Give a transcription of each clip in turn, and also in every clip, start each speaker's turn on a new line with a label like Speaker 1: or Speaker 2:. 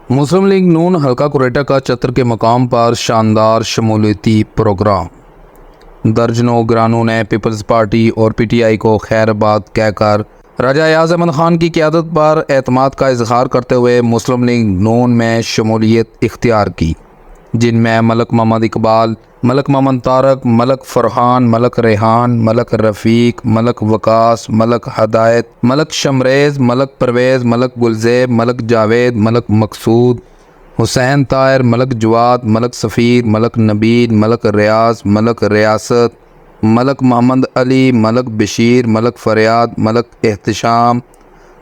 Speaker 1: مسلم league نون حلقہ کوئٹہ کا چتر کے مقام پر شاندار شمولیتی پروگرام۔ درجنوں گرانوں نے پیپلز پارٹی اور پی ٹی آئی کو خیر آباد کہہ کر راجہ ایاز احمد خان کی قیادت پر اعتماد کا اظہار کرتے ہوئے مسلم لیگ نون میں شمولیت اختیار کی، جن میں ملک محمد اقبال، ملک محمد طارق، ملک فرحان، ملک ریحان، ملک رفیق، ملک وقاص، ملک ہدایت، ملک شمریز، ملک پرویز، ملک گلزیب، ملک جاوید، ملک مقصود، حسین طاہر، ملک جواد، ملک سفیر، ملک نبید، ملک ریاض، ملک ریاست، ملک محمد علی، ملک بشیر، ملک فریاد، ملک احتشام،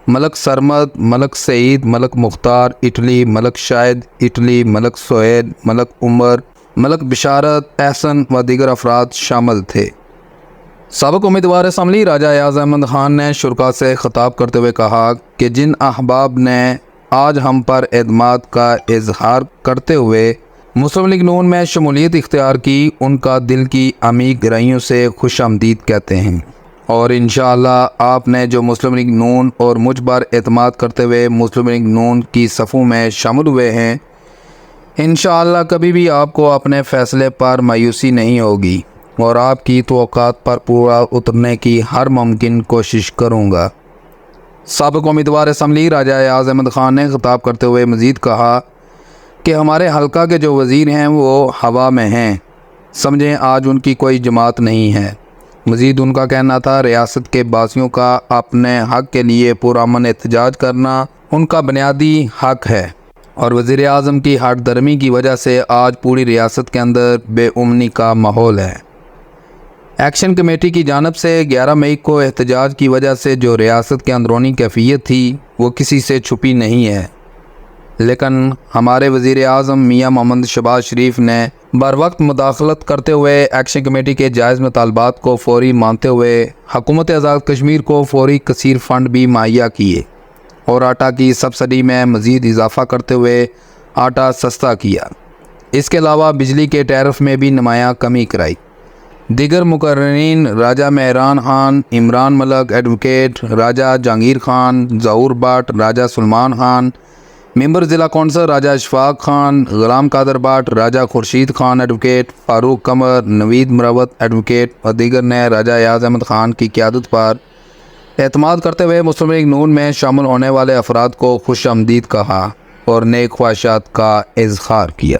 Speaker 1: ملک سرمد، ملک سعید، ملک مختار اٹلی، ملک شاہد اٹلی، ملک سہیل، ملک عمر، ملک بشارت، احسن و دیگر افراد شامل تھے۔ سابق امیدوار اسمبلی راجہ ایاز احمد خان نے شرکاء سے خطاب کرتے ہوئے کہا کہ جن احباب نے آج ہم پر اعتماد کا اظہار کرتے ہوئے مسلم لیگ نون میں شمولیت اختیار کی، ان کا دل کی عمیق گہرائیوں سے خوش آمدید کہتے ہیں، اور انشاءاللہ آپ نے جو مسلم لیگ نون اور مجھ پر اعتماد کرتے ہوئے مسلم لیگ نون کی صفوں میں شامل ہوئے ہیں، انشاءاللہ کبھی بھی آپ کو اپنے فیصلے پر مایوسی نہیں ہوگی، اور آپ کی توقعات پر پورا اترنے کی ہر ممکن کوشش کروں گا۔ سابق امیدوار اسمبلی راجہ ایاز احمد خان نے خطاب کرتے ہوئے مزید کہا کہ ہمارے حلقہ کے جو وزیر ہیں وہ ہوا میں ہیں، سمجھیں آج ان کی کوئی جماعت نہیں ہے۔ مزید ان کا کہنا تھا ریاست کے باسیوں کا اپنے حق کے لیے پرامن احتجاج کرنا ان کا بنیادی حق ہے، اور وزیر اعظم کی ہٹ درمی کی وجہ سے آج پوری ریاست کے اندر بے امنی کا ماحول ہے۔ ایکشن کمیٹی کی جانب سے 11 مئی کو احتجاج کی وجہ سے جو ریاست کے اندرونی کیفیت تھی وہ کسی سے چھپی نہیں ہے، لیکن ہمارے وزیر اعظم میاں محمد شہباز شریف نے بروقت مداخلت کرتے ہوئے ایکشن کمیٹی کے جائز مطالبات کو فوری مانتے ہوئے حکومت آزاد کشمیر کو فوری کثیر فنڈ بھی مہیا کیے، اور آٹا کی سبسڈی میں مزید اضافہ کرتے ہوئے آٹا سستا کیا۔ اس کے علاوہ بجلی کے ٹیرف میں بھی نمایاں کمی کرائی۔ دیگر مقررین راجہ مہران خان، عمران ملک ایڈوکیٹ، راجہ جہانگیر خان، ظہور بٹ، راجہ سلمان خان، ممبر ضلع council Raja Ashfaq Khan, Ghulam Qadir Butt, Raja Khurshid Khan advocate, Farooq Qamar, Naveed Marwat advocate اور دیگر نے راجہ ایاز احمد خان کی قیادت پر اعتماد کرتے ہوئے مسلم لیگ نون میں شامل ہونے والے افراد کو خوش آمدید کہا اور نیک خواہشات کا اظہار کیا۔